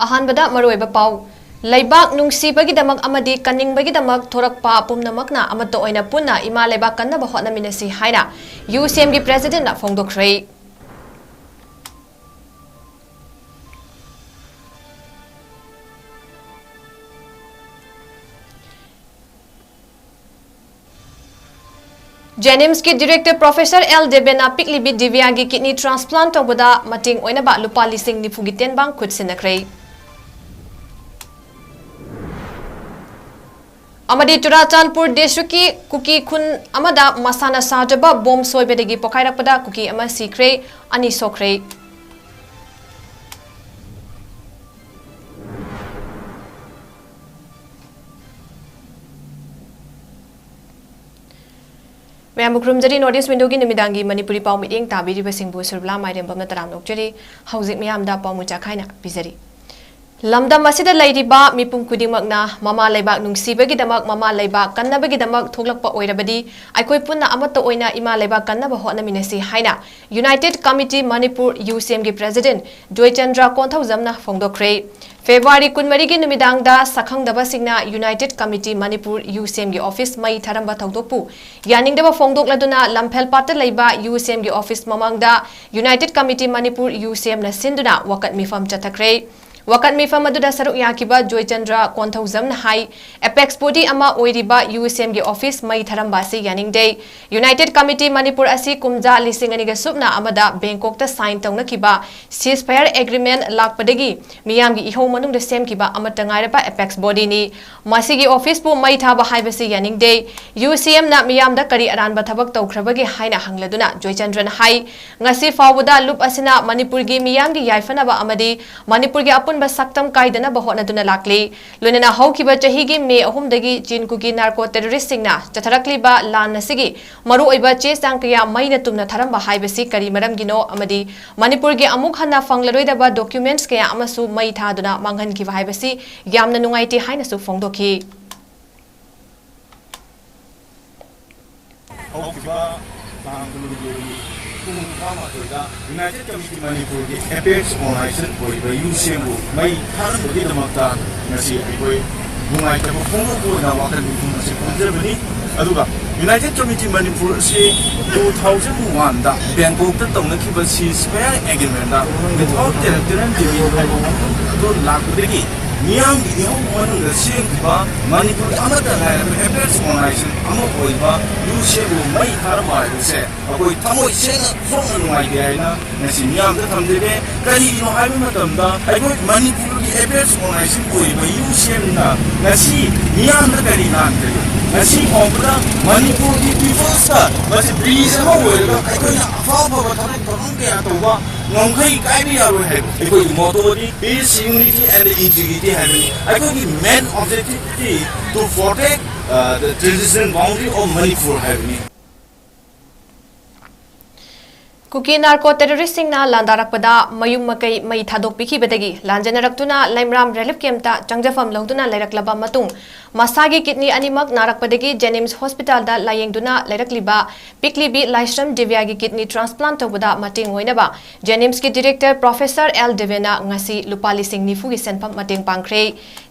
अहानबदा मरोइबा पाउ Laibak nungsibagidamak amadi kaningbagidamak thorakpa pumnamakna amato oina punna ima laibak kanna bahotna minasi haina UCM gi president na phongdokhrei 𝐁𝐫𝐸 की director professor 𝐿 piklibi divya gi kidney transplant tawbada mating oina ba lupa lising nifu gi tenbang khutsinakhrei amadi Churachandpur district ki kuki khun amada masana sajaba bomb soibedagi pokhairakpada kuki ama sikhrei ani sokhrei Mayamukrum Notice window ki nimidangi Manipuri pau meeting tabiri basingbu SURBALA MAIREMBAM na taram nokjari hauzik mayamda pau mujakhaina bizari Lamdam masida lairiba mipum kudimagna mama laibak nungsibagi-damak mama laibak kannabagi-damak thoglakpa oirabadi aikoi punna amatta oina ima laibak kannaba hotna minasi haina United Committee Manipur UCM gi president 𝐁𝐄𝐰𝐬 phongdokhrei February 12 gi numidangda sakhangdaba singna United Committee Manipur UCM gi office mai tharamba thogdokpu yaningdaba phongdokladuna lamphel patta laiba UCM gi office mamangda United Committee Manipur UCM na sinduna wakat mifam chathakhrei Wakat mifam aduda saruk yakiba 𝐁𝐄𝐰𝐬 na hai apex body ama oiriba UCM gi office mai tharamba si yaningdei United Committee Manipur asi kumja lising aniga supna amada Bangkok ta sign tawna kiba ceasefire agreement lakpadagi miyam gi iho manung da sem kiba amata ngairaba apex body ni masigi office pu mai thaba haibasi yaningdei UCM na miyam da kari aranba thabak tawkhrabagi haina hangladuna 𝐁𝐄𝐰𝐬 na hai ngasi fawuda lup asina Manipur gi miyam gi yaifanaba amadi Manipur gi apun saktam kaidana bahotna duna lakli lunena haukiba chahigi me ahumdagi jinkugi narco terrorist singna chatharakliba lan nasigi maru oiba che sangkya maina tumna tharamba haibasi kari maram gino amadi Manipur gi amuk hana fanglaroidaba documents kaya amasu mai thaduna manghan ki haibasi yamna nungaiti haina su phongdokhi United Committee Manipur ki apex organization oiba UCM bu mai tharam bagi damakta ngasi aikoi bungai ta phongro ko na wakan bifum ase konjabani aduga United Committee Manipur se 2001 da Bangkok ta tawna khiba ceasefire agreement da without territorial division do lakudegi Miyam di iho manung da sengba Manipur amata hai apex organization amo oiba UCM bu mai tharam ai se akoi thamoi sena song nungai de na ngasi miyam da thamdebe kari no hai matamda aikoi Manipur ki apex organization oiba UCM na ngasi miyam da kari nan de ngasi obra Manipur ki people sa ngasi please mo oiba aikoi na afa ba tharai tharung ke atoba ngongkhai kai bi aro hai aikoi motto di peace unity and integrity aikoi ki main objective is to protect the traditional boundary of Manipur having Kuki narco terrorist singna landarakpada mayum makai mai thadok pikibadagi lanjanaraktuna laimram relief camp ta changjafam longduna lairaklaba matung masagi kidney animak narakpadagi 𝐁𝐸𝐸 hospital da layengduna lairakliba piklibi laisram divya gi kidney transplant tawbada mating oinaba 𝐁𝐸𝐸 ki director professor 𝐿 na ngasi lupa lising nifu gi senpam mating pangkhrei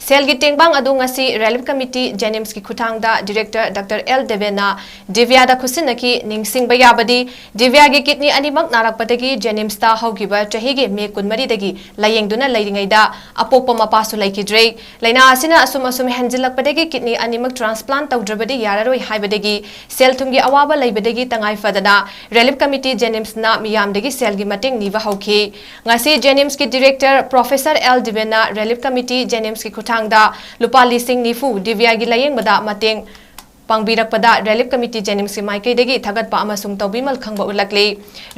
sel gi tengbang adu ngasi relief committee 𝐁𝐸𝐸 ki khuthang da director Dr. 𝐿 na divya da khusinaki ningsing bayabadi divya gi kidney mak narakpadagi 𝐁𝐸𝐸 ta haugiba chahigi me kunmari dagi layengduna lairingaida apokpa mapasu laikidrei laina asina asum henjilakpadagi kidney animak transplant tawdrabadi yararoi haibadagi sel thumgi awaba laibadagi tangai fadana relief committee 𝐁𝐸𝐸 na miyamdagi sel gi mating niwa hauki ngasi 𝐁𝐸𝐸 ki director professor 𝐿 na relief committee 𝐁𝐸𝐸 ki khuthangda lupa lising nifu divya gi layengbada mating Pangbirakpada relief committee 𝐁𝐸𝐸 ki maikaidagi thagatpa amasung tawbimal khangba ulakli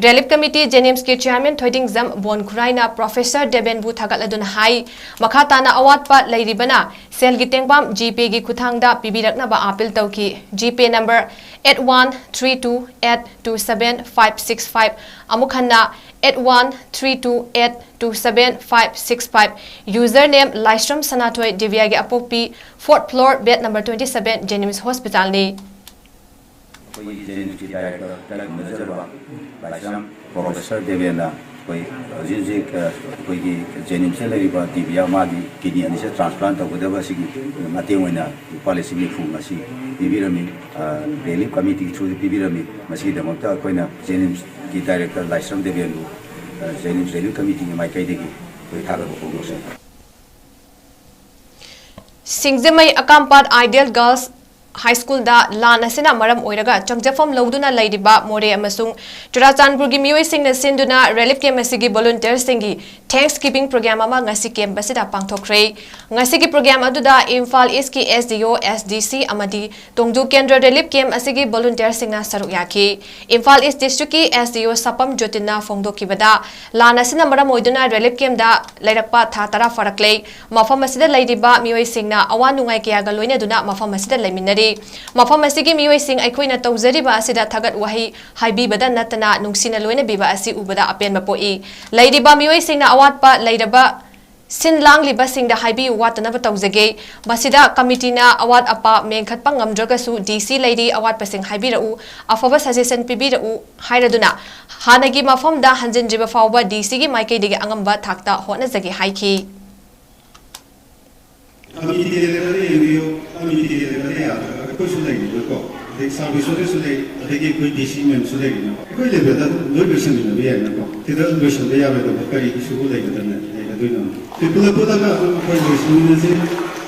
relief committee 𝐁𝐸𝐸 ki chairman 𝐻𝐭ꯏꯗꯤꯡ ꯕꯣꯟꯈꯨꯔꯥꯏꯅ professor Debenbu thagatladuna hai makhatana awatpa lairibana sel gi tengbam GP gi khuthangda pibiraknaba appeal tawki GP number 8132827565 amukhanna 8132827565 username Laisram Sanathoi Divya gi apokpi 4th floor bed number 27 𝐁𝐸𝐸 hospital ni 𝐁𝐸𝐸 director Laisram professor Devena कोई अभी जेनिम से लेबा tibia मागी kidney अनि से transplant तौगदबा सिगी मतें ओइना policy निफुम असी पिबिरमी रिलीफ कमिटी थ्रू पिबिरमी मसी दमकता कोइना जेनिम की डायरेक्टर लाइसम देबेनु जेनिम रिलीफ कमिटी माइकाइदेगी कोई थागब फोगोसे Singjamei Akampat ideal girls high school लान असिना मरम ओइरगा चंगजफम लौदुना लैदिबा मोरे अमसुंग चुराचानपुरगी मियोइसिंगना सिंदुना रिलीफ कैम्प असिगी वॉलंटियर्ससिंगी थैंक्स गिविंग प्रोग्राम अमा ngasi कैम्प असिदा पांगथोखरे ngasi gi प्रोग्राम अदुदा इम्फाल ईस्ट की SDO SDC अमदी तोंगजु केंद्र रिलीफ कैम्प असिगी वॉलंटियर्ससिंगना सरुक याखी इम्फाल ईस्ट डिस्ट्रिक्ट की SDO सपम ज्योतिना फोंगदोकिबदा लान असिना मरम ओइदुना रिलीफ कैम्प दा लैरकपा था तरा फरकले मफम असिदा लैदिबा मियोइसिंगना अवा नुंगाई कयागा लोइनदुना मफम असिदा लैमिनरी मफम असिगी मियोइसिंग अखोइना तौजरिबा असिदा थगत वही हाइबीबदा नतना नुंगसिना लोइना बिबा असि उबदा अपेनबा पोई लैदिबा मियोइसिंगना अवातपा लैरबा सिन लांगलिबा सिंगदा हाइबी वातनबा तौजगे मसिदा कमिटीना अवात अपा मेंखतपा ngamdragasu DC लैदी अवात pushing हाइबीरउ अफबा suggestion पिबीरउ हाइरदुना हानगी मफमदा हंजिनजिबा फावबा DC गी माइकेदिगे अंगंबा थाक्ता होनजगे हाइखी सर्विस कोई DC मेम कोई लेवल लोसन लोसन कई इशू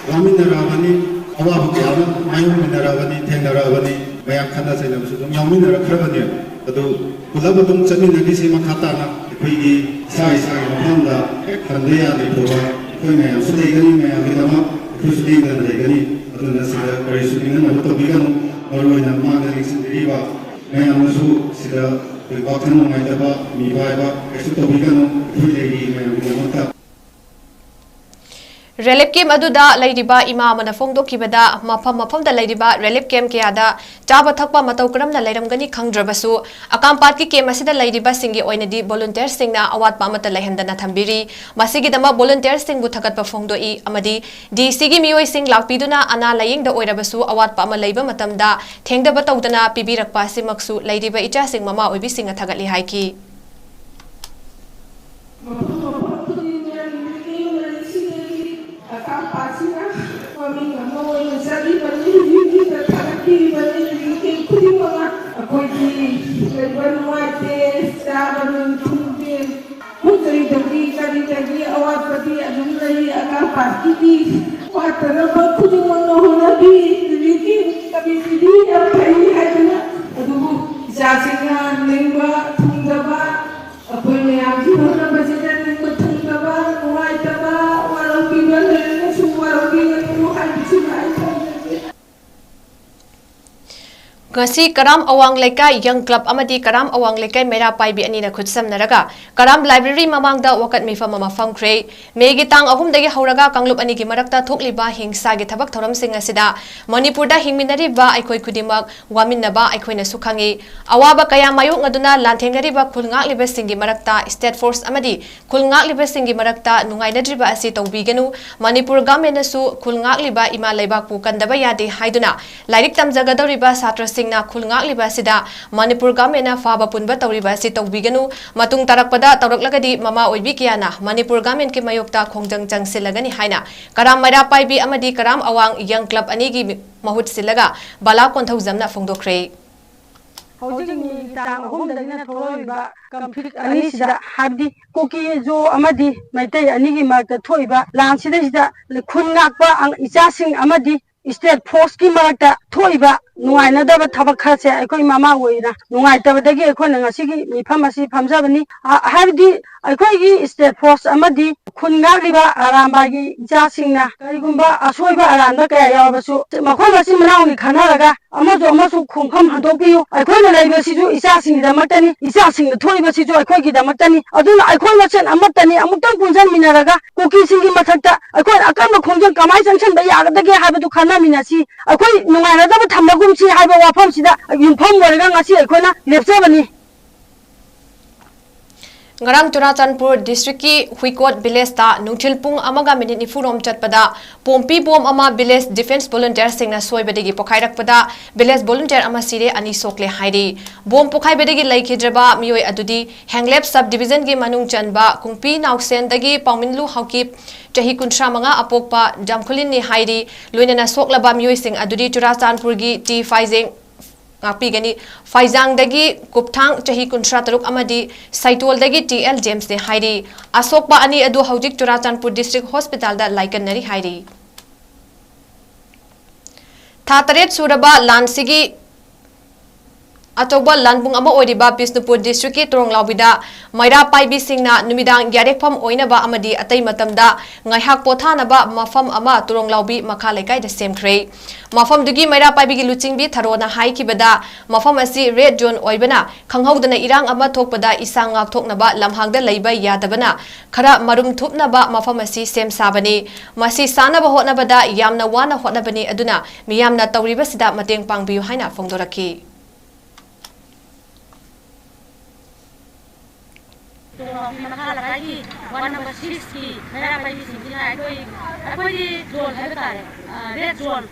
वामीनाराबनी अवाब क्या मायोमीनाराबनी थेंगनाराबनी मैम खाना यामीनारखरबनी पुलब चमीनगी मखाताना अखोई इसा इसा मफमदा खंदे यादोबा अखोई मैम मैम लेगनी तौबीगनु मरुना मांग लिंगसिनरिबा मैमसु सिदा वाखन नुंगाइदबा मिबाइबा कैसु तौबीगनु अखोई मैम रिलीफ कैम्प अदुदा लैदिबा इमा अमना फोंगदोकिबदा मफम मफमदा लैदिबा रिलीफ कैम्प कयादा चाबा थकपा मतौ करमना लैरमगनी खंगद्रबसु अकामपात की कैम्प असिदा लैदिबा सिंगी ओइनदी वॉलंटियर सिंगना अवातपा मत लैहंदना थंबिरी मसिगिदमा वॉलंटियर सिंगबु थकतपा फोंगदोई अमदी DC गी मियोइ सिंग लाक्पिदुना अना लयिंगदा ओइरबसु अवातपा अमा लैबा मतमदा थेंगदबा तौदना पिबिरकपा सिमक्सु लैदिबा इचा सिंग ममा ओइबि सिंग थगतली हाइकी ngasi karam awang lekai young club amadi karam awang lekai mera paibi anina khutsamnaraga karam library mamangda wakat mifam ama famkhre megi tang ahum dagi hauraga kanglup ani gi marakta thokliba hingsa gi thabak thoram sing asida manipur da hingminari ba aikoi kudimak waminaba aikoina sukhangi awaba kaya mayuk ngaduna lanthengari ba khulngak liba singi marakta state force amadi khulngak liba singi marakta nungainadriba asi tawbiganu manipur government su khulngak liba ima leibak pu kandaba yade haiduna lairik tamjagadoriba satra सिंगना खुलंगाक लिबासिदा Manipur government फाबा पुनबा तौरिबासि तौबिगनु मतुंग तारकपदा तौरकलगदी ममा ओइबि कियाना मणिपुर गवर्नमेंट के मयोक्ता खोंजंग चंगसिलगनी हाइना कराम मैरा पाइबि अमदी कराम अवांग यंग क्लब अनिगी महुत सिलगा बाला कोंथौ जमना फोंदोखरे हौजिंगनि तांग होमदगिना थोइबा कंफ्लिक्ट अनिसिदा हाबदी कोकी जो अमदी मैतै अनिगी मार्क थोइबा लांसिदा खुनगाकपा इचासिंग अमदी स्टेट फोर्स की मरक्ता थोइबा नुआइनदब थबक खसे अखोइ मामा ओइना नुआइतबदगी अखोइना ngasiगी मिफम असि फमजाबनी हाबदी अखोइगी स्टेट फोर्स अमदी खुनगालिबा आरामबागी जासिंगना करिगुंबा असोइबा आरामदा कया यावबसु मखोमसि मनाउनि खनारगा अमसु खुंफम हदोपियु अखोइना लैबसिजु इचासिंगदमतनी इचासिंगद थोइबसिजु अखोइगिदमतनी अदुना अखोइ मसन अमतनी अमुक्तन पुंजन मिनारगा कुकीसिंगी मथक्ता अखोइ अकम खोंजन कमाइ संसन बया यागदगे हाबदु खना मिनासी अखोइ नुआइनदब थमगुमसी हाइबा वाफमसिदा युफम वरगा ngasi अखोइना लेपजाबनी ngarang Churachandpur district ki Huikot village ta nungthil pung amaga minute nifurom chatpada pompi bom ama village defense volunteer singna soibadegi pokhairakpada village volunteer ama sire ani sokle hairi bom pokhaibadegi laikhidraba mioi adudi hanglep sub division gi manung chanba kungpi nauksen dagi pawminlu hawkip chahi kunsha manga apokpa jamkhulin ni hairi loinana soklaba mioi sing adudi Churachandpur gi T5 ngapigani Faizang dagi kupthang chahi kunsra taruk amadi Saitol dagi TL James ne hairi asokpa ani adu haujik Churachandpur district hospital da laikan nari hairi Thataret suraba lansigi Atoba lanbung ama oiriba Bisnupur district ki Toronglawbida Maira Paibi singna numidang yarekpham oinaba amadi atai matamda ngaihak pothanaba mafam ama Toronglawbi makha lekai da semkhre mafam dugi Maira Paibi gi luchingbi tharona haikibada mafam asi red zone oibana khanghaudana irang ama thokpada isang ngak thoknaba lamhangda leiba yadabana khara marum thupnaba mafam asi sem sabani masi sanaba hotnabada yamna wana hotnabani aduna miyamna tawriba sida mateng pangbiyu haina phongdoraki One number 60, Mera Paibi Singina, I zone Habitat, red zone,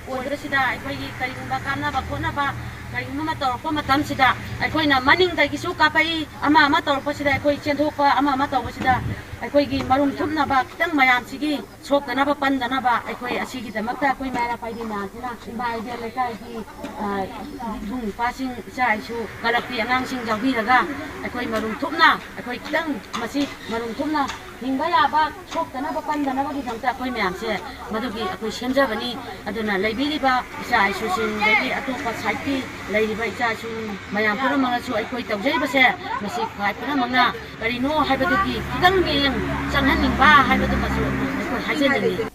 Odresida, Karimba Kana, Bakonaba, Karimamator, Pomatamsida, I Manning the Gisuka Pai, Amamator Posida, Chentopa, Amamator Posida, I Marum Tumnaba, Tang Mayam Sigi, Soap the Naba Pandanaba, I Asigi the Mata, Mera Paidina, by the Lekai, passing Saisu, Galapi, and Nansing Javiraga, I Marum Tumna, I Tang Masi, Marum Tumna. Hingbaya ba chok tana ba pan dana ba gi thangta koi myam se madugi akoi semjabani aduna leibiri ba isa isu sin degi atopa saiti leiba isa su mayam pura manga su akoi tawjai ba se masi khai pura manga kari no haibadugi kidang geng changhaning ba haibadu ba su akoi hajenani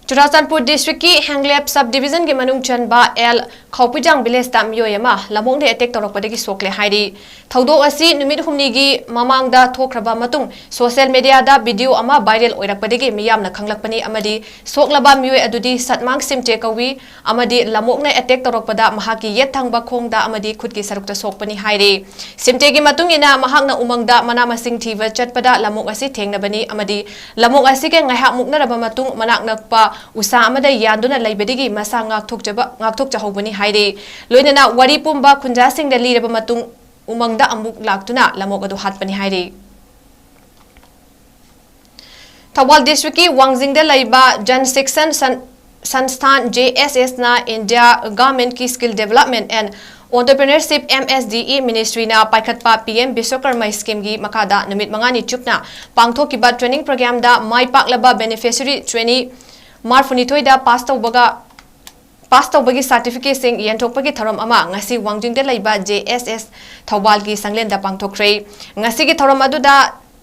Churachandpur district ki Hanglep subdivision ki manung chanba L Khawpijang village tam yoyama lamong de attack torokpadagi sokle hairi thaudok asi numit humni gi mamangda thokraba matung social media da video ama viral oirakpadagi miyamna khanglakpani amadi soklaba miyoi adudi satmang 𝐿𝐗𝐿𝐬 amadi lamokna attack torokpada mahaki yet thangba khongda amadi khutki sarukta sokpani hairi simte gi matungina mahakna umangda mana masing thiba chatpada lamok asi thengnabani amadi lamok asi ke ngaihak muknaraba matung manak nakpa usa amada yanduna laibadigi masa ngakthok chahobani haire loinana wari pumba khunja singda liraba matung umangda amuk laktuna lamok adu hatpani haire Thawal district ki Wangjingda laiba Jan Section Sansthan JSS na India Government ki Skill Development and Entrepreneurship MSDE Ministry na paikhatpa PM Biswakarma scheme gi makada numit mangani chupna pangthokiba training program da mai paklaba beneficiary trainee Marfunitoi da pasta bagi certificate sing yentokpagi tharom ama ngasi Wangjingda laiba JSS Thawal gi sanglen da pangthokre ngasi gi tharom adu da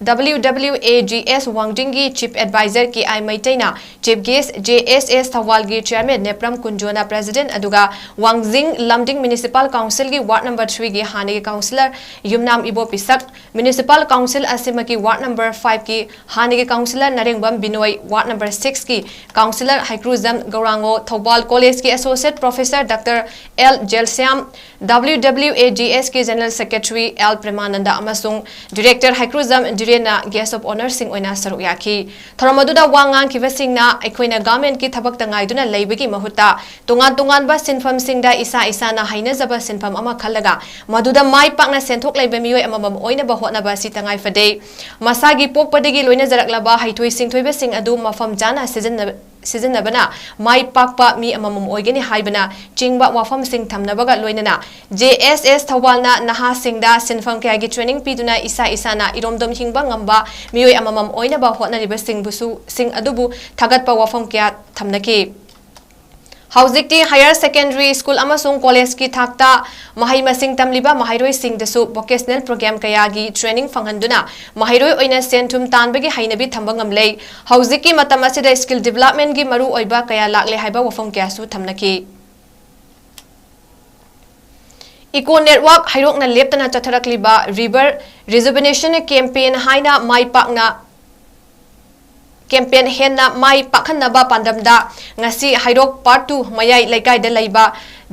WWAGS Wangjingi Chief Advisor ki ai maitaina Chief Guest JSS Thawal gi Chairman Nepram Kunjona President aduga Wangjing Lamding Municipal Council gi Ward number 3 gi Hane gi Councillor Yumnam Ibo Pisak Municipal Council Asima ki Ward number 5 ki Hane gi Councillor Narengbam Binoi Ward number 6 ki Councillor 𝐶𝐤𝐰𝐬 Thawal College ki Associate Professor Dr. 𝐿𝐗𝐿𝐬 WWAGS ki General Secretary L Premananda amasung Director 𝐶𝐤𝐰𝐬 na guest of honor sing oina saruk yaki thoromaduda wangang kivasing na aikoina government ki thabak tangai duna leibagi mahuta tungan ba sinfam singda isa na haina jaba sinfam ama khalaga maduda mai pakna senthok leiba mioi amamam oina ba hotna ba si tangai fade masagi pokpadagi loina jaraklaba haithoi singthoi sing adu mafam jana sizinabana mai pakpa mi amamam oigeni haibana chingba wafam sing thamnabaga loinana JSS Thawalna naha singda sinfam kayagi training piduna isa na iromdom hingba ngamba mioi amamam oina ba hotna riba sing adubu thagatpa wafam kya thamnaki Hauzikti Higher Secondary School amasung college ki thakta mahai masing tamliba mahairoi sing dasu vocational program kayagi training fanghanduna mahairoi oina sentum tanbagi hainabi thambangam lei hauziki matam asida skill development gi maru oiba kaya lakle haiba wafam kya su thamnaki Eco Network hairokna leptana chatharakliba river rejuvenation campaign haina mai pakna campaign henna mai pakhanaba pandamda ngasi hairok part 2 mayai laikai da laiba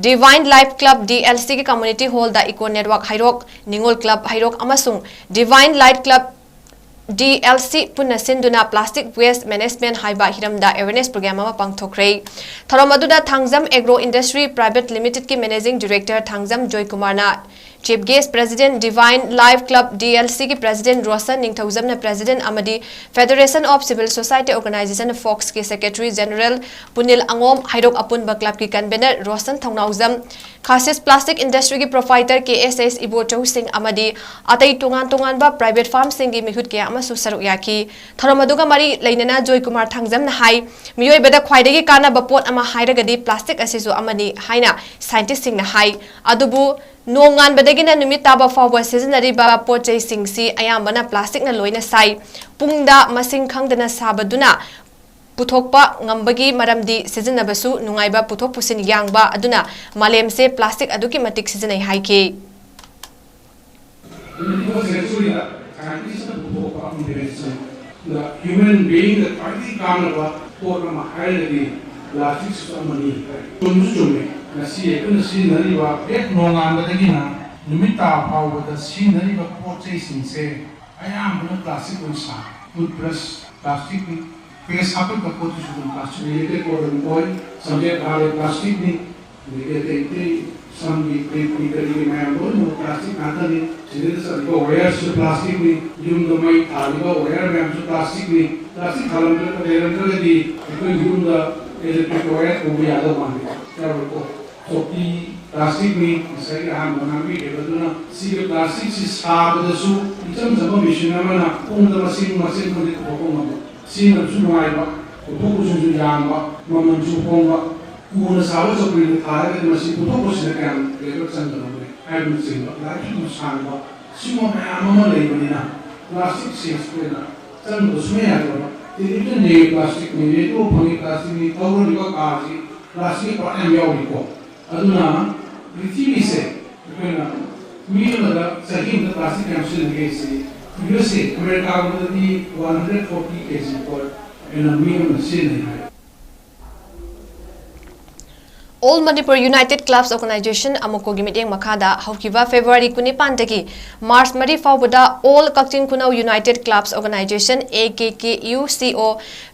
Divine Life Club DLC ki community hall da Eco Network hairok Ningol Club hairok amasung Divine Light Club DLC punna sinduna plastic waste management haiba hiramda awareness program ama pangthokre thoromaduda Thangjam Agro Industry Private Limited ki managing director Thangjam 𝐿𝐳𝐞𝐰𝐬 na chief guest president Divine Life Club DLC ki president Rosan 𝐸𝐻𝐻𝐻𝐻 na president amadi Federation of Civil Society Organization Fox ki secretary general Punil Angom hairok apunba club ki convener Rosan Thongnauzam Khasis plastic industry ki provider KSS Ibo Chau Singh amadi atai tungan ba private farm sing gi mihut kya amasu saruk yaki thoromaduga mari leinana 𝐿𝐳𝐞𝐻𝐻𝐻 Thangjam na hai miyoi beda khwaidagi kana bapot ama hairagadi plastic asisu amani haina scientist sing na hai adubu nongan badagina numit taba fawa seasonary ba pochai singsi ayambana plastic na loina sai pungda masing khangdana sabaduna puthokpa ngambagi maramdi seasonnabasu nungaiba puthok pusin yangba aduna malemse plastic aduki matik seasonai haike the human being that finally come about for my highly plastic ceremony nasi nasi nari ba ek nongan badagina numita power the scenery ba pochai singse ayam bana plastic unsa plus plastic face happen ka potu sudun plastic related or oil subject are plastic ni related some technically मैं बोल रहा हूँ plastic आता नहीं जिधर से को wire से प्लास्टिक नहीं यूं तो मैं थाली का वायर में हमसे प्लास्टिक नहीं प्लास्टिक थालों में तो डेरन तो लेती कोई यूं तो इलेक्ट्रिक वायर को भी आधा मान लिया क्या बोलते हो तो कि प्लास्टिक नहीं सही हम बना भी है तो ना सीधे प्लास्टिक से साब दसु इतना जब मशीन में ना उन तो मशीन को देखो कौन सीन अब सुन आए बा तो कुछ जो जान बा ममन जो कौन बा Kuna sahaja seperti thara ke masih putus putus kan, lepas sendiri, air bersih, lagi musang, semua macam lagi ni na, plastik sih sebenarnya, sendiri semua ada, jadi itu ni plastik ni, itu panggil plastik ni, tahu ni kau kasih, plastik apa yang jauh ni kau, aduna, prithivi se, sebenarnya, mil ada, sehingga itu plastik yang sudah dikasih, USA, Amerika itu 140 kg per, mil masih ni. All Manipur United Clubs Organization Unacco gi meeting makhada haukiba February 19 dagi March 3 fawbada All 𝐶𝐤𝐸𝐻𝐻 United Clubs Organization 𝐴𝐾𝐾𝐸𝐶𝐸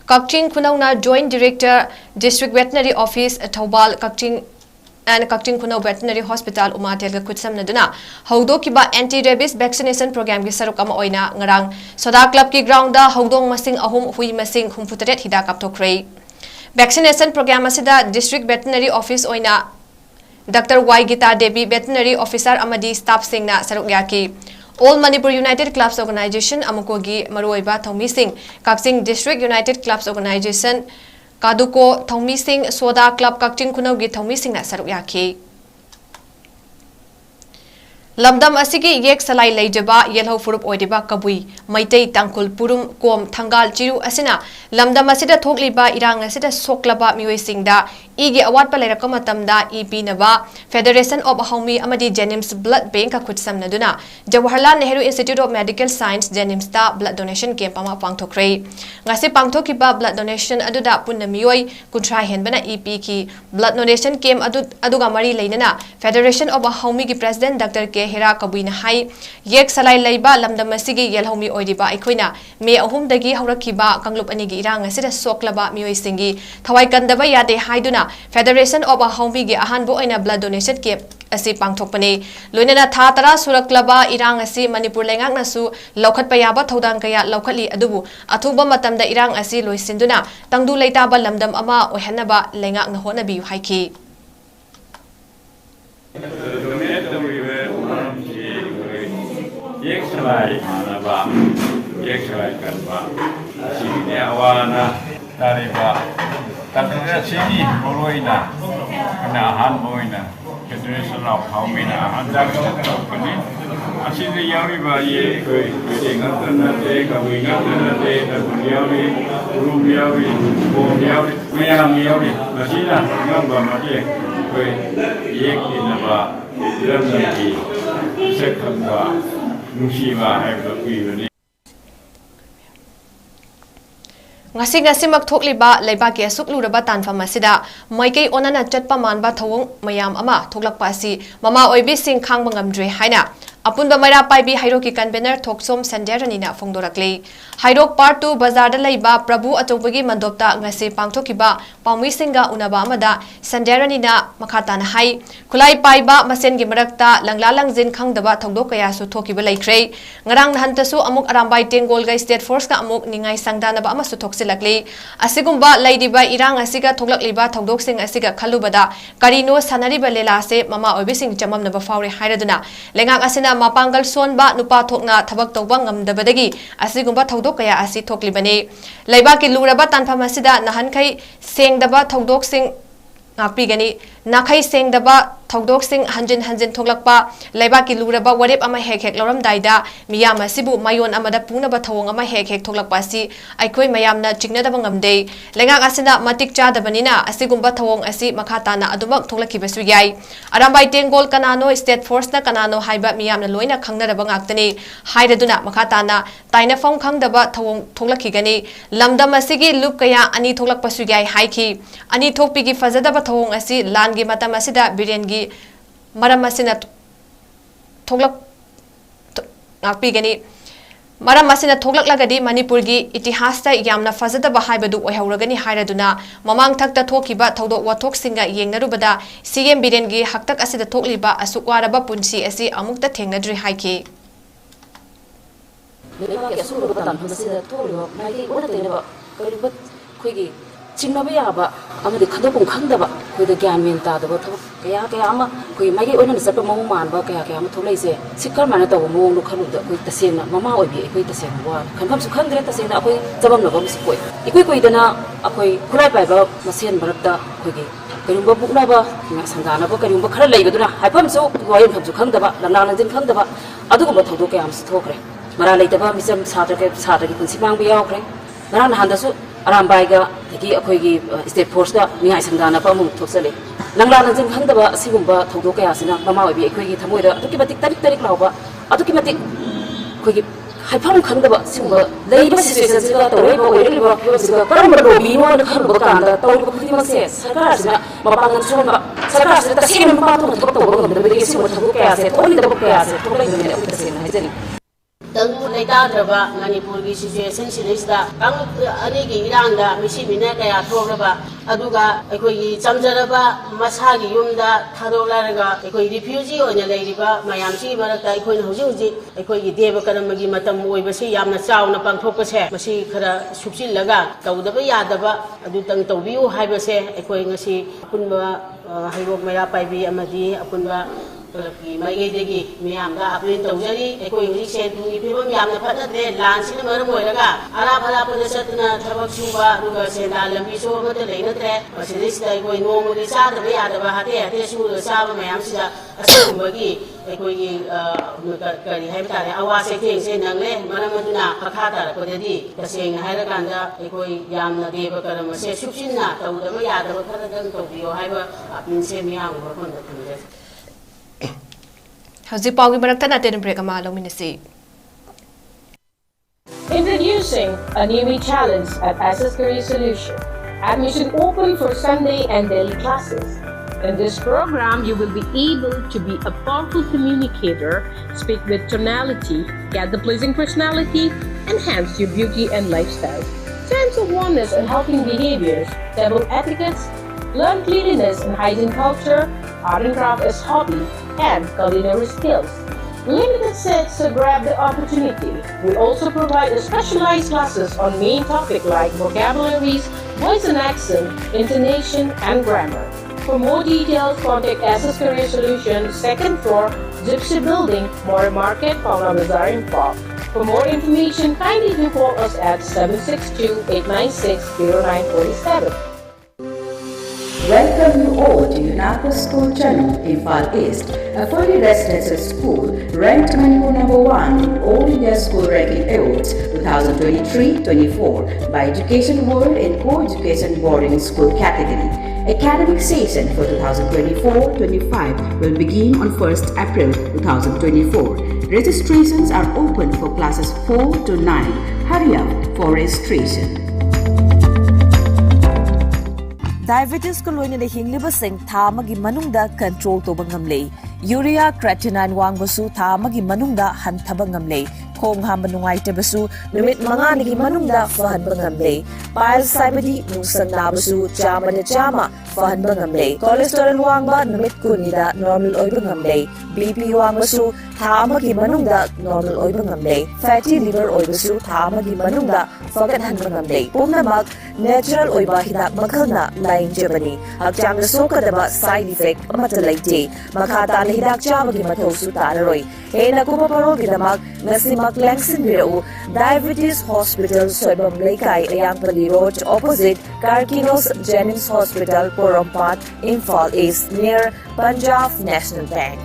𝐶𝐤𝐸𝐻𝐻 na Joint Director District Veterinary Office Thobal 𝐶𝐤𝐸𝐻𝐻 and 𝐶𝐤𝐸𝐻𝐻 Veterinary Hospital Umatel ga kutsamnaduna haudokiba anti-rabies vaccination program gi saruk ama oina ngarang soda club ki ground da haudong masing ahum hui masing 63 hida kapthokre vaccination program asida district veterinary office oina Dr. 𝐻𝐸𝐻𝐻 veterinary officer amadi staff singna saruk yaki All Manipur United Clubs Organization Unacco gi maruiba Thongmi Singh 𝐶𝐤𝐸𝐻𝐻 District United Clubs Organization Kaduko Thongmi Singh Soda Club 𝐶𝐤𝐸𝐻𝐻 gi Thongmi Singna saruk yaki Lamdam asigi yek salai leijaba yelho furup oidiba kabui maitei tangkul purum kom thangal chiru asina lamdam asida thokliba irang asida soklaba mioi singda igi awat pa lerak matamda EP naba Federation of Haumi amadi Jenims Blood Bank ka khutsamnaduna Jawaharlal Nehru Institute of Medical Science Jenims ta blood donation camp ama pangthokre ngasi pangthokiba blood donation aduda punna mioi kunthra henbana EP ki blood donation camp aduga mari leinana Federation of Haumi ki president Dr. 𝐂𝐻𝐻𝐻 na hai yek salai leiba lamdam asigi yelhomi oidiba aikoina me ahum dagi haurakhiba kanglup anigi irang asida soklaba mioi singi thawai kandaba yade haiduna Federation of Haumi gi ahanbo oina blood donation camp asi pangthokpane loinana tha tara suraklaba irang asi Manipur lengak nasu lokhat payaba thodang kaya lokhatli adubu athuba matamda irang asi loisinduna tangdu leitaba lamdam ama ohanaba lengak na honabi haiki Yek salai manaba, yek salai kanba, sini awana dari ba, tapi sini boloina, kena ahan boina, Federation of Haumi na ahan jaga company, asini yawi ba ye koi dengan tanade, kami tanade, dan yawi, guru yawi, bom yawi, mayam yawi, asina ngamba mati koi yek ini ba, dalam lagi sekarang ngasimak thokliba leibaki asuk luraba tanfam asida maikei onana chatpa manba thawong mayam ama thoklakpa asi mama oibi sing khangba ngamdre haina apunba maira paibi hairoki convener thoksom sanderanina phongdorakle hairok part 2 bazar da leiba prabhu achopagi mandopta ngasi pangthokiba paumi singa unaba amada sanderanina makhatana hai khulai paiba masen gi marakta langla langjin khangdaba thongdok kaya su thokiba laikre ngarang nahantasu amuk arambai tengol ga state force ka amuk ningai sangdana ba amasu thoksilakle asigumba leidiba irang asiga thoklakliba thongdok sing asiga khalubada karino sanariba lela se mama oibi sing chamamna ba faure hairaduna lengak asina mapangal sonba nupa thokna thabak tawba ngamdabadagi asigumba thongdok kaya asi thoklibani leiba ki luraba tanpham asida nahankhai sengdaba thongdok sing ngakpigani nakhai sengdaba thongdok sing hanjin hanjin thoklakpa leiba ki luraba warep ama hek hek loram daida miyam asibu mayon amada puna ba thawong ama hek hek thoklakpa si aikoi mayamna chingna daba ngamde lengak asina matik cha dabanina asigumba thawong asi makhatana adumak thoklakibasu yai arambai tengol kanano state force na kanano haiba miyamna loina khangna daba ngaktani hairaduna makhatana taina phong khangdaba thawong thoklakigani lamdam asigi lup kaya ani thoklakpasu yai haiki ani thokpigi fazadaba thawong asi langi matam asida birengi maram asina thoklak ngakpigani maram asina thoklaklagadi manipurgi itihasta yamna fazadaba haibadu oihauragani hairaduna mamang thakta thokiba thodok wathok singa yengnarubada CM birengi haktak asida thokliba asukwaraba punsi asi amukta thengnadri haiki चिन्नबा याबा अमदि खदोपम खंगदबा खोइद ज्ञान main तादबा थबक कया कया अमा खोइ मागे ओइना सप मौ मानबा कया कया अमा थोलैसे सिकर माना तव मौ नु खलुद खोइ तसेना ममा ओइबि खोइ तसेना वा खनफम सु खंद्रे तसेना खोइ जबम नबम सु खोइ इकोइ कोइदना अखोइ खुलाइ पाइबा मसेन बरक्ता खोइगे करिंबा बुकनाबा संगानाबा करिंबा खरा लैबदुना हाइफम सु वायम फम सु खंगदबा लंना लंजिन खंगदबा अदुगुबा थौदो कया सु थोखरे मरा लैतबा मिसम सात्रके पुंसि मांग बियावखरे नरा नहांदसु अरामबाईगा तकी अखोइगी स्टेट फोर्स का मिहाई संगाना पामु थोसले लंगला नजन खंगदबा सिगुंबा थौदो कयासिना ममा ओइबि अखोइगी थमोइदा अदुकी मतिक तरिक तरिक लाउबा अदुकी मतिक अखोइगी हाइफाम खंगदबा सिगुंबा लेइबा सिचुएशन सिगा तोरैबा ओइरिबा सिगा करमबा लोबीनो न खंगबा कांदा तौरबा खुदिमसे सरकारसिना मपांगन सोनबा सरकारसिना तसेम मपातो थबक तौबा ngमदबदि सिगुंबा थौदो कयासे तौनिदबा कयासे थौलैगने अखोइ तसेना हाइजनि तंगु लेताद्रबा मणिपुर की सिचुएशन सिलेसदा कांगुप अनेगी इरांगदा मिसिमिना कया थोरबा अदुगा अखोई चमजरबा मसागी युमदा थादोलारगा अखोई रिफ्यूजी ओइना लेरिबा मयामसी मरकता अखोई हुजि हुजि अखोई देव करमगी मतम ओइबसी यामना चावना पांथोकपसे मसी खरा सुपसिलगा तौदबा यादबा अदु तंग तौबियु हाइबसे अखोई ngasi अपुनबा हाइरोक मेरा पाइबी अमदी अपुनबा की माइगेदेगी मियामदा अपने तौजरी एकोई हुजि सेंटुगी फिबम यामना फटदे लानसिना मरम ओइरगा आरा फला पदे सतना थबक सुबा दुगा सेंदा लंबी सो मते लेनत्रे मसिदिसदा एकोई नोमोगी चादबा यादबा हाते हाते सुरो चाबा मयामसिदा असुगुंबगी एकोई करी हाइबतारे अवासे थेंगसे नंगले मरम मदुना पखा तारपददी तसेंग हाइरकांदा एकोई यामना देव करमसे सुपसिना तौदबा यादबा फटदन तौबियो हाइबा अपनिसे मियाम बखंदा थुजे Hauzi paugi barakta na ten break ama lominasi. Introducing a new challenge at SS Career Solution. Admission open for Sunday and daily classes. In this program, you will be able to be a powerful communicator, speak with tonality, get the pleasing personality, enhance your beauty and lifestyle. Sense of oneness and helping behaviors, develop etiquettes, learn cleanliness and hygiene culture, art and craft as hobby, and culinary skills. Limited seats, so grab the opportunity. We also provide specialized classes on main topics like vocabularies, voice and accent, intonation, and grammar. For more details, contact SS Career Solution, 2nd floor, Gypsy Building, More Market, Paula Bazaar in Park. For more information, kindly do call us at 762-896-0947. Welcome you all to Unacco School Channel in Far East, a fully residential school ranked Manipur #1 in All India School Ranking Awards 2023-24 by Education World in Co-Education Boarding School category. Academic session for 2024-25 will begin on 1st April 2024. Registrations are open for classes 4 to 9. Hurry up for registration. diabetes ko loina na hinglibasing tha amagi manungda control to bangamle urea creatinine wangbasu tha amagi manungda hanthaba ngamle khong hamba nungai tebasu numit manga nigi manungda fahan bangamle pile saibadi nungsang nabasu chama na chama fahan bangamle cholesterol wangba numit kunida normal oi bangamle bp wangbasu tha amagi manungda normal oi bangamle fatty liver oi basu tha amagi manungda fagat han bangamle pumnamak natural oi ba hidak makhalna lain jabani hakjang na sokadaba side effect amata laite makhata na hidak chabagi mathau su tararoi he na kuma parol gidamak nasimak langsin birau diabetes hospital soibam leikai ayangpali road opposite Karkinos Jennings Hospital Porompat Imphal East near Punjab National Bank.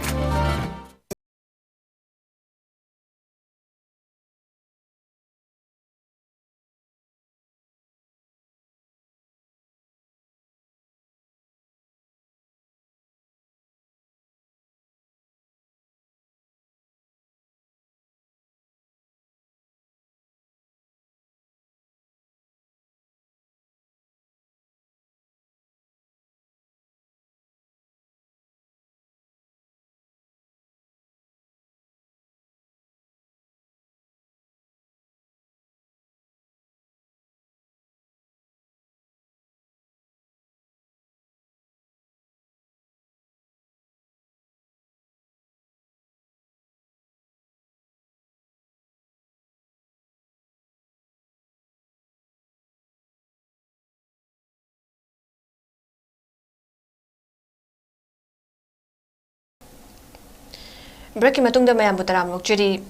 Break matungda mayam butaram nokchiri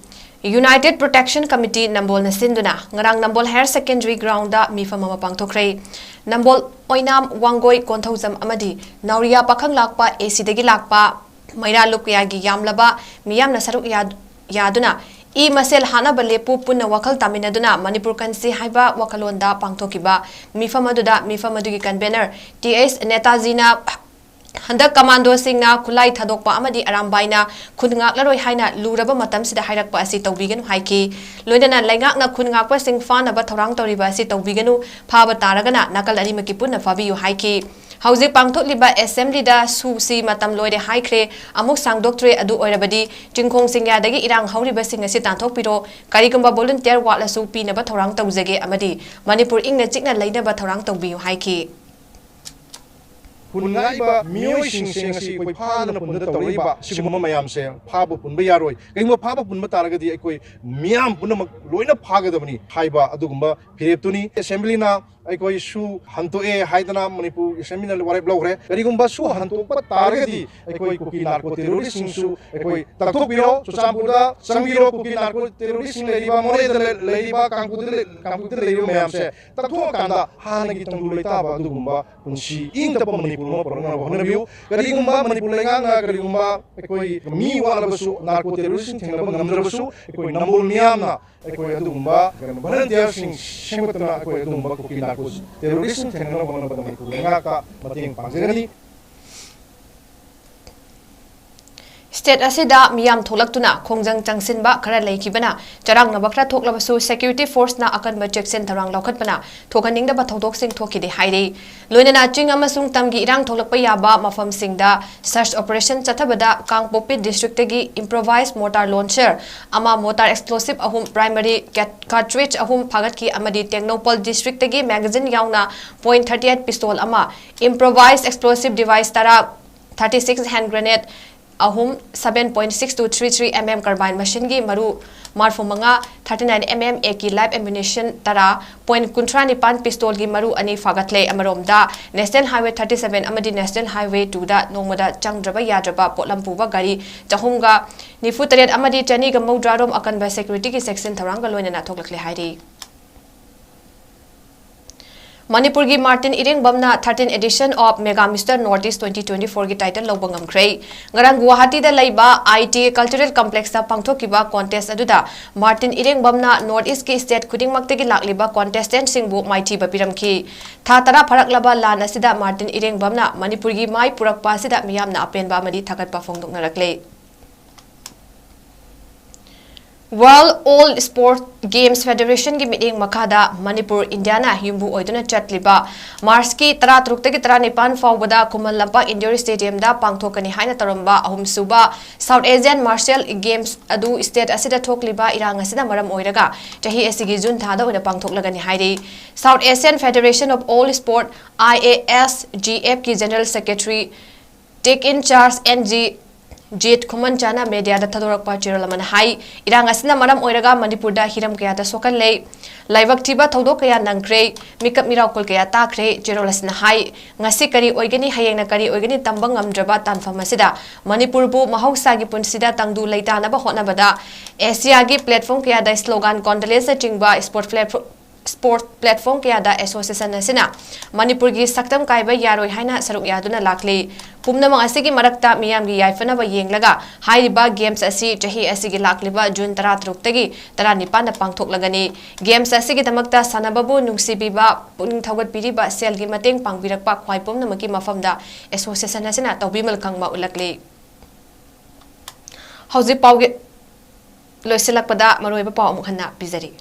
United Protection Committee Nambol na sinduna ngarang Nambol Higher Secondary Ground da mifam ama pangthokre Nambol oinam wangoi konthauzam amadi Nauria pakhang lakpa AC dagi lakpa Maira lukya gi yamlaba miyam na saruk yaduna I masel hana balepu punna wakal taminaduna Manipur kansi haiba wakalonda pangthokiba mifam adugi convener TS Netazina Handak commando singna kulai thadokpa amadi arambaina khungak laroi haina luraba matam sida hairakpa asi tawbiganu haiki loidana laingak na khungak pa sing fana ba thorang toriba asi tawbiganu phaba taragana nakal ari maki punna fabiyu haiki hauzik pangthok liba assembly da susi matam loide haikre amuk sangdoktre adu oirabadi jingkhong singya dagi irang hauriba sing asi tanthok piro karigumba volunteer watla su pina ba thorang tawjage amadi Manipur ingna chikna leina ba thorang tawbiyu haiki Punaiba mioi sing si koi phana punna tawriba siguma mayam se phaba punba yaroi kaima phaba punba taragadi koi miam punna loina phagadabani haiba adugumba phireptuni assembly na koi su hanto e haidana Manipur assembly na warai blogre karigumba su hanto pa taragadi koi kuki narco terrorist sing su koi takthok biro susampuda sangiro kuki narco terrorist sing leiba more leiba kampude leiba mayam se takthok kanda hana gi tanglu leita ba adugumba punsi ing tapa Manipur Karigumba Manipur lenga karigumba koi mi wala basu narco terrorism thengnaba ngamdrabasu koi nambol miyamna koi adugumba volunteer sing sengotna koi adugumba kuki narco terrorism thengnaba banaba Manipur lenga ka mateng pangjagani State asida miyam tholaktuna khongjang changsinba khara leikibana charang na bakra thoklabasu security force na akan ba checksen tharang lokhatpana thokaningda ba thodok sing thokide haire loinana ching amasung tamgi irang tholakpa yaba mafam singda search operation chathabada Kangpopi district tagi improvised mortar launcher ama mortar explosive ahum primary cartridge ahum phagat ki amadi Technopol district tagi magazine yauna .38 pistol ama improvised explosive device tara 36 hand grenade ahum 7.6233 mm carbine machine gi maru marfu manga 39 mm eki live ammunition tara .kuntranipan pistol gi maru ani fagatle amaromda National Highway 37 amadi National Highway 2 da nongmada changdraba yadraba potlampuba gari chahumga nifutaret amadi chani ga maudrarom akan ba security ki section tharanga loina thoklakle hairi Manipur gi Martin Irengbamna 13th edition of Mega Mr. Northeast 2024 gi title lobangam khrei ngarang Guwahati da laiba IT Cultural Complex da pangthokiba contest aduda Martin Irengbamna Northeast ki state khudingmakte gi lakliba contestant singbu maiti bapiramki tha tara pharaklaba lan asida Martin Irengbamna Manipur gi mai purakpa asida miyamna apenba madi thagatpa phongdoknarakle World All Sport Games Federation की meeting मखादा Manipur India युम्बू ओइदुना चटलिबा March की 13-19 फाउबदा Khuman Lampak indoor stadium दा पांगथोकनी हाइना तरंबा अहुमसुबा साउथ एशियन मार्शल गेम्स अदु स्टेट असिदा थोकलिबा इरांग असिदा मरम ओइरगा चही एसिगी जुन थादा ओइना पांगथोकलगनी हाइरि South Asian federation of all sport IASGF की general secretary take in charge 𝐁𝐫𝐸 media थदोरक्पा चिरोलमन हाई इरांग असिना मरम ओइरगा मणिपुर हिरम कया सोकल ले लाइवक थिबा थौदो कया नंग्रे मिकअप मिराकुल कया ताख्रे चिरोल असिना high ngasi kari oigani hayengna kari oigani tambang amdraba tanfam asida manipur bu mahausa gi punsida tangdu leitana ba hotnabada asia gi platform kaya da slogan condolence chingba sport platform kaya da association asina manipur gi saktam kaiba yaroi haina saruk yaduna lakli pumna mang asigi marakta miyam gi yaifana ba yenglaga hairiba games asi chahi asigi lakliba june 13 tagi 19 na pangthok lagani games asigi damakta sanababu nungsibiba puning thogat piriba sel gi mateng pangbirakpa khwai pumna maki mafamda association asina tawbimal kangma ulakli hauji pauge loisilakpada maroiba paw mukhanna bizari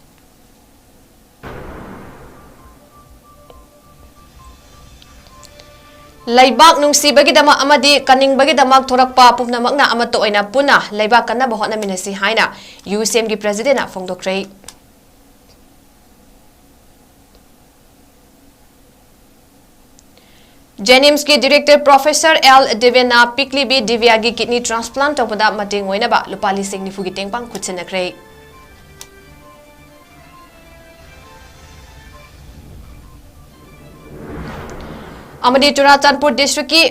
Laibak nungsiba dama amadi kaning bagi damak thorakpa pumna magna amato oina puna laibak kana bahona minasi haina UCM gi president na fongdokre 𝐁𝐞𝐰𝐬 की director professor 𝐿 ना पिकली B Divya की kidney transplant तौबदा मतेंग ओइनबा लुपाली Singh निफु की टेंगपांग खुचनखरे अमदी Churachandpur district की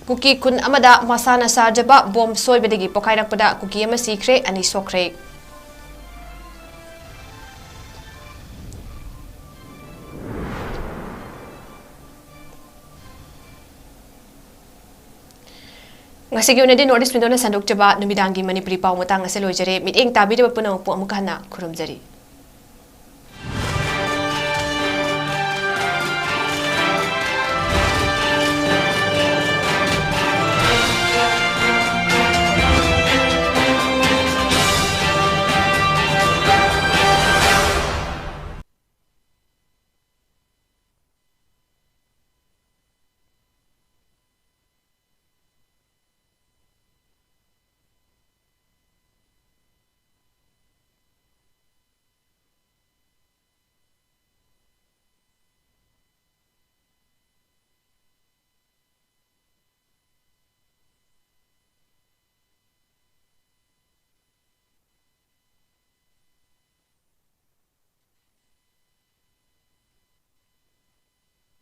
cookie खुन अमदा मसाना साजबा bomb सोइबदगी पोखाइरकपदा cookie अमा सीखरे अनि सोखरे ngasi gi unedi notice window na sandok jaba numidangi manipuri paw matang ase loijare miting tabidaba puno pu amukana khurumjari